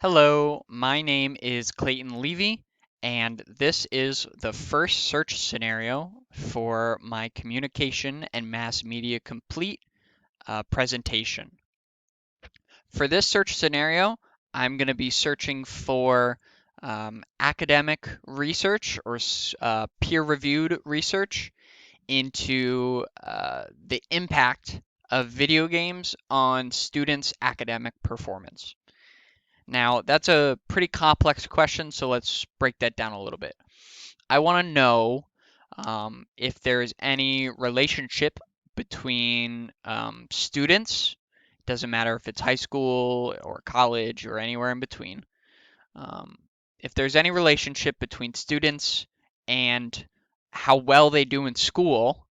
Hello, my name is Clayton Levy, and this is the first search scenario for my Communication and Mass Media Complete presentation. For this search scenario, I'm going to be searching for academic research or peer-reviewed research into the impact of video games on students' academic performance. Now, that's a pretty complex question, so let's break that down a little bit. I want to know if there's any relationship between students, doesn't matter if it's high school or college or anywhere in between, um, if there's any relationship between students and how well they do in school,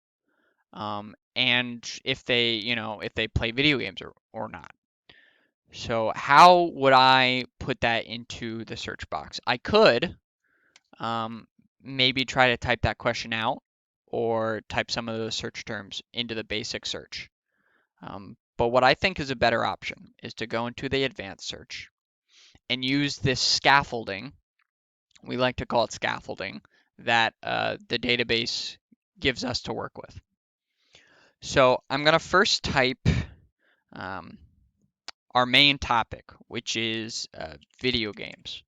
and if they play video games or not. So how would I put that into the search box? I could um, maybe try to type that question out or type some of those search terms into the basic search. But what I think is a better option is to go into the advanced search and use this scaffolding. We like to call it scaffolding that the database gives us to work with. So I'm going to first type um, our main topic, which is video games.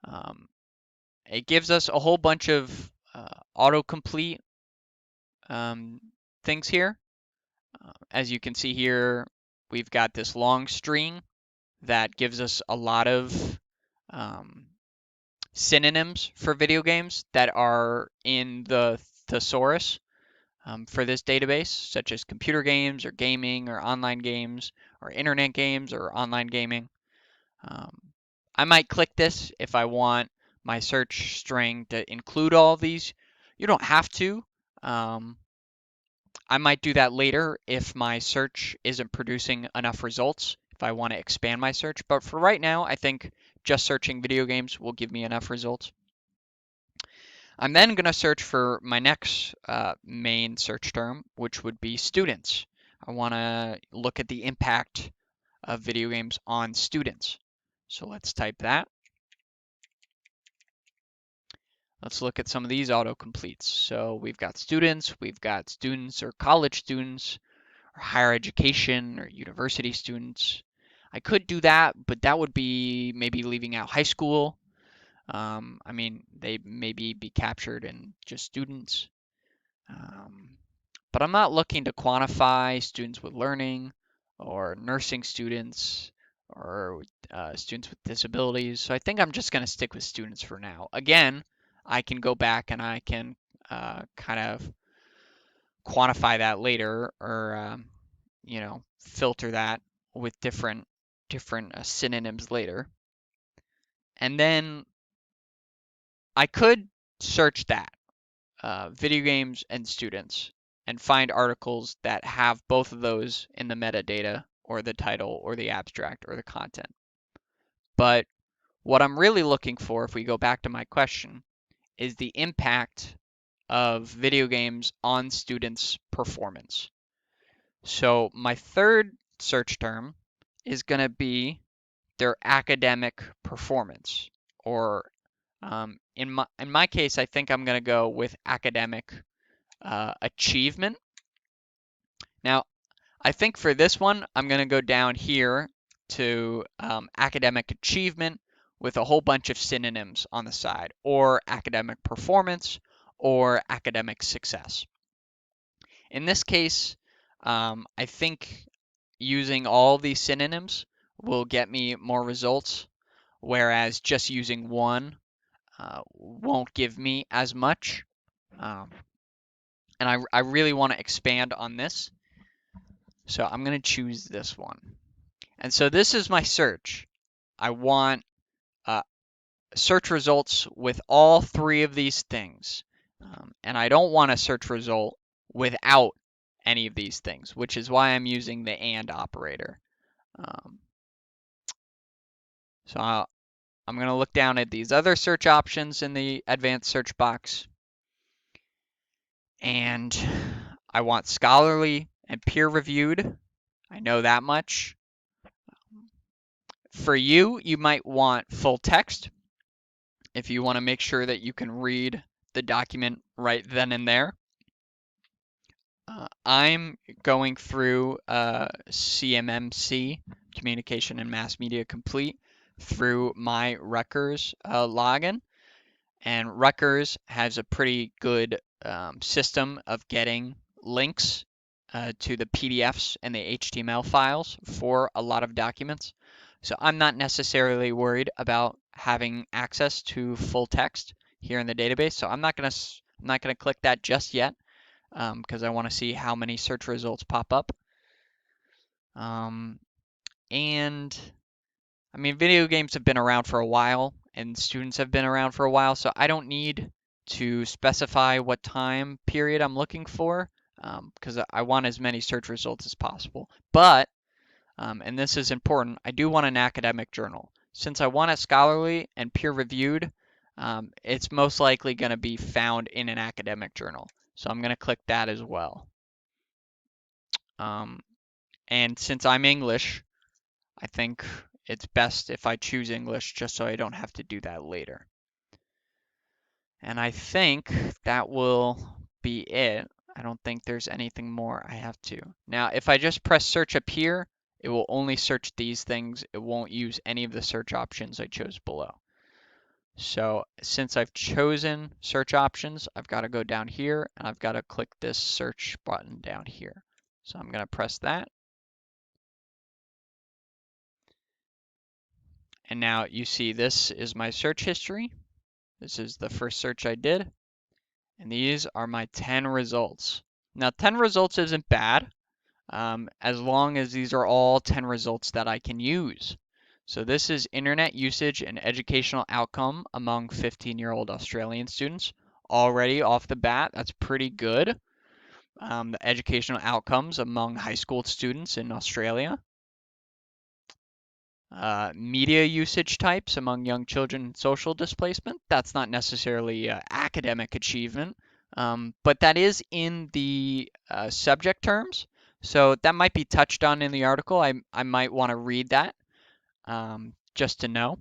Um, it gives us a whole bunch of autocomplete um, things here. As you can see here, we've got this long string that gives us a lot of um, synonyms for video games that are in the thesaurus for this database, such as computer games or gaming or online games or internet games or online gaming. Um, I might click this if I want my search string to include all of these. You don't have to. Um, I might do that later if my search isn't producing enough results, if I want to expand my search. But for right now, I think just searching video games will give me enough results. I'm then going to search for my next main search term, which would be students. I want to look at the impact of video games on students. So let's type that. Let's look at some of these autocompletes. So we've got students or college students, or higher education or university students. I could do that, but that would be maybe leaving out high school. I mean, they maybe be captured in just students. Um, but I'm not looking to quantify students with learning or nursing students or students with disabilities. So I think I'm just going to stick with students for now. Again, I can go back and I can kind of quantify that later or filter that with different synonyms later. And then I could search that video games and students and find articles that have both of those in the metadata or the title or the abstract or the content. But what I'm really looking for, if we go back to my question, is the impact of video games on students' performance. So my third search term is going to be their academic performance, or in my case, I think I'm going to go with academic achievement. Now, I think for this one, I'm going to go down here to academic achievement with a whole bunch of synonyms on the side, or academic performance, or academic success. In this case, I think using all these synonyms will get me more results, whereas just using one won't give me as much. Um, and I really want to expand on this. So I'm going to choose this one. And so this is my search. I want uh, search results with all three of these things. And I don't want a search result without any of these things, which is why I'm using the AND operator. Um, so I'm going to look down at these other search options in the advanced search box. And I want scholarly and peer reviewed. I know that much. For you, you might want full text if you want to make sure that you can read the document right then and there. I'm going through CMMC, Communication and Mass Media Complete, through my Rutgers login. And Rutgers has a pretty good system of getting links to the PDFs and the HTML files for a lot of documents. So I'm not necessarily worried about having access to full text here in the database. So I'm not gonna click that just yet because I want to see how many search results pop up. Um, and I mean, video games have been around for a while, and students have been around for a while, so I don't need to specify what time period I'm looking for because I want as many search results as possible. But, and this is important, I do want an academic journal. Since I want it scholarly and peer-reviewed, it's most likely going to be found in an academic journal. So I'm going to click that as well. Um, and since I'm English, I think it's best if I choose English just so I don't have to do that later. And I think that will be it. I don't think there's anything more I have to. Now, if I just press search up here, it will only search these things. It won't use any of the search options I chose below. So since I've chosen search options, I've got to go down here and I've got to click this search button down here. So I'm going to press that. And now you see this is my search history. This is the first search I did. And these are my 10 results. Now 10 results isn't bad, as long as these are all 10 results that I can use. So this is internet usage and educational outcome among 15-year-old Australian students. Already off the bat, that's pretty good. The educational outcomes among high school students in Australia. Media usage types among young children and social displacement. That's not necessarily academic achievement, but that is in the subject terms. So that might be touched on in the article. I might want to read that just to know.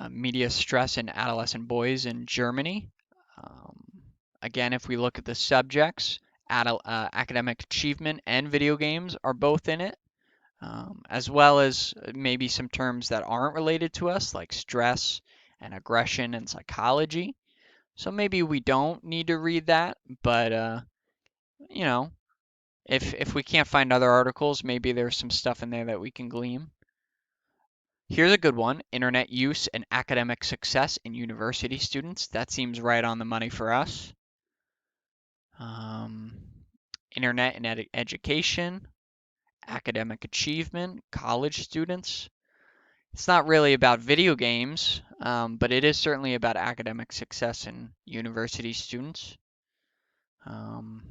Media stress in adolescent boys in Germany. Um, Again, if we look at the subjects, academic achievement and video games are both in it. As well as maybe some terms that aren't related to us, like stress and aggression and psychology. So maybe we don't need to read that, but you know, if we can't find other articles, maybe there's some stuff in there that we can glean. Here's a good one: internet use and academic success in university students. That seems right on the money for us. Um, Internet and education, academic achievement, college students. It's not really about video games, but it is certainly about academic success in university students. Um,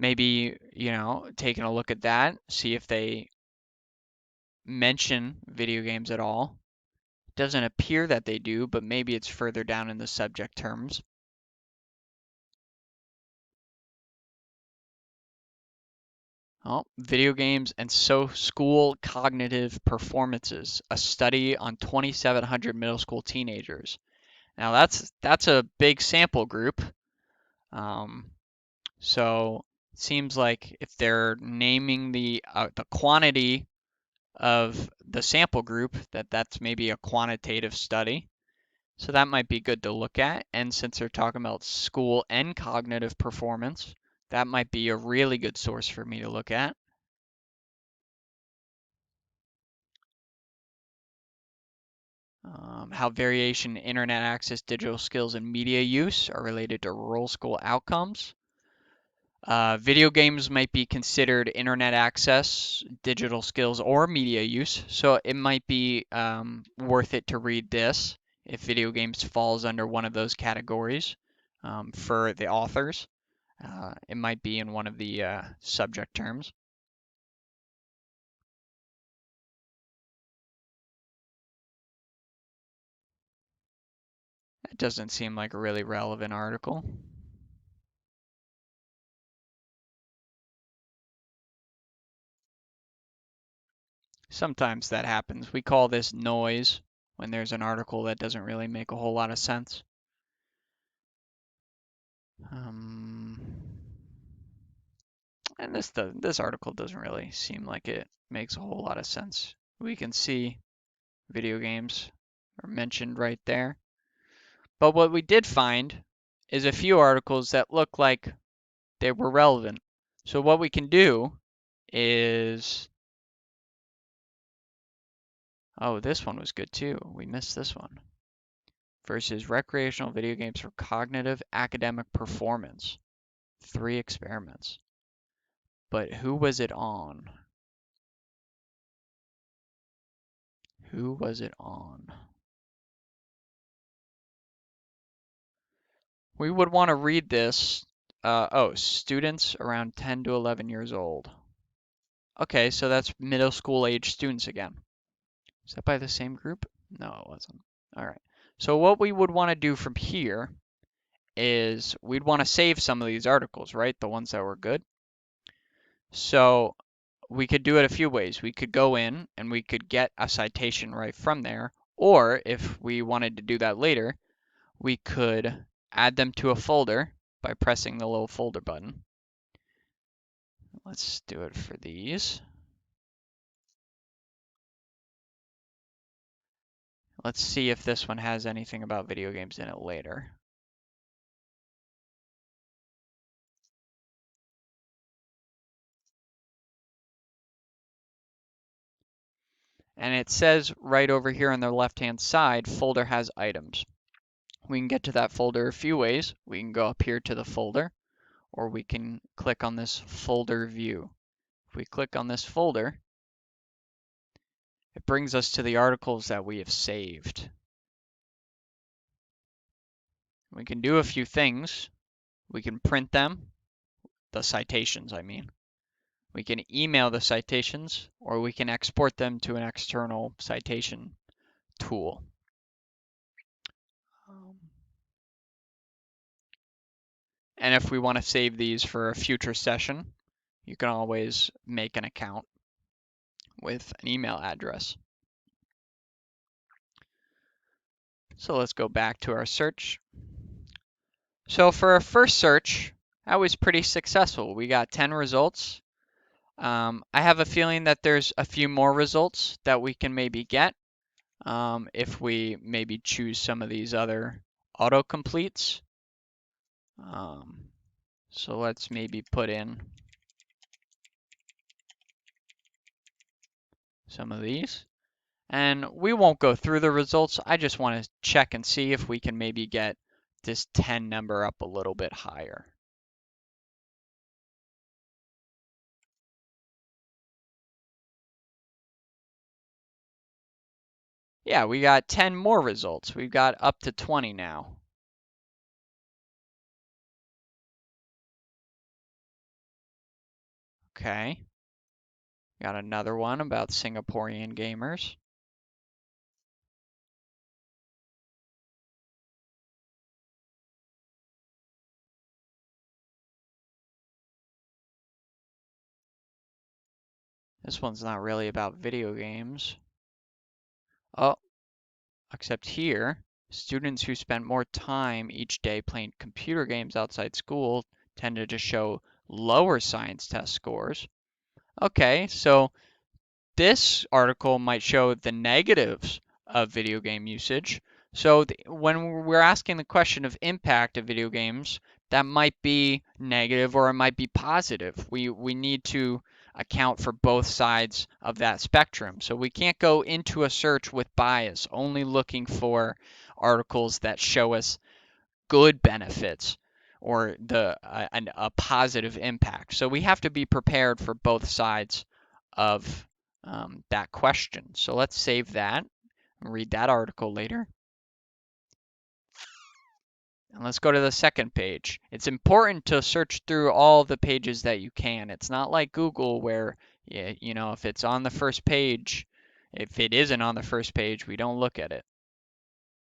Maybe, taking a look at that, see if they mention video games at all. It doesn't appear that they do, but maybe it's further down in the subject terms. Oh, video games and school cognitive performances, a study on 2,700 middle school teenagers. Now that's a big sample group. Um, So it seems like if they're naming the quantity of the sample group, that's maybe a quantitative study. So that might be good to look at. And since they're talking about school and cognitive performance, that might be a really good source for me to look at. How variation in internet access, digital skills, and media use are related to rural school outcomes. Video games might be considered internet access, digital skills, or media use, so it might be worth it to read this if video games falls under one of those categories for the authors. It might be in one of the subject terms. It doesn't seem like a really relevant article. Sometimes that happens. We call this noise when there's an article that doesn't really make a whole lot of sense. Um, and this article doesn't really seem like it makes a whole lot of sense. We can see video games are mentioned right there. But what we did find is a few articles that look like they were relevant. So what we can do is, oh, this one was good too. We missed this one. Versus recreational video games for cognitive academic performance. 3 experiments. But who was it on? Who was it on? We would want to read this. Students around 10 to 11 years old. Okay, so that's middle school age students again. Is that by the same group? No, it wasn't. All right. So what we would want to do from here is we'd want to save some of these articles, right? The ones that were good. So we could do it a few ways. We could go in and we could get a citation right from there. Or if we wanted to do that later, we could add them to a folder by pressing the little folder button. Let's do it for these. Let's see if this one has anything about video games in it later. And it says right over here on the left-hand side, folder has items. We can get to that folder a few ways. We can go up here to the folder, or we can click on this folder view. If we click on this folder, it brings us to the articles that we have saved. We can do a few things. We can print them, the citations, I mean. We can email the citations, or we can export them to an external citation tool. And if we want to save these for a future session, you can always make an account with an email address. So let's go back to our search. So for our first search, that was pretty successful. We got 10 results. I have a feeling that there's a few more results that we can maybe get if we maybe choose some of these other autocompletes. So let's maybe put in some of these. And we won't go through the results. I just want to check and see if we can maybe get this 10 number up a little bit higher. Yeah, we got 10 more results. We've got up to 20 now. Okay. Got another one about Singaporean gamers. This one's not really about video games. Oh, except here, students who spent more time each day playing computer games outside school tended to show lower science test scores. Okay, so this article might show the negatives of video game usage. So when we're asking the question of impact of video games, that might be negative or it might be positive. We need to account for both sides of that spectrum. So we can't go into a search with bias, only looking for articles that show us good benefits or a positive impact. So we have to be prepared for both sides of that question. So let's save that and read that article later. And let's go to the second page. It's important to search through all the pages that you can. It's not like Google where, if it's on the first page, if it isn't on the first page, we don't look at it.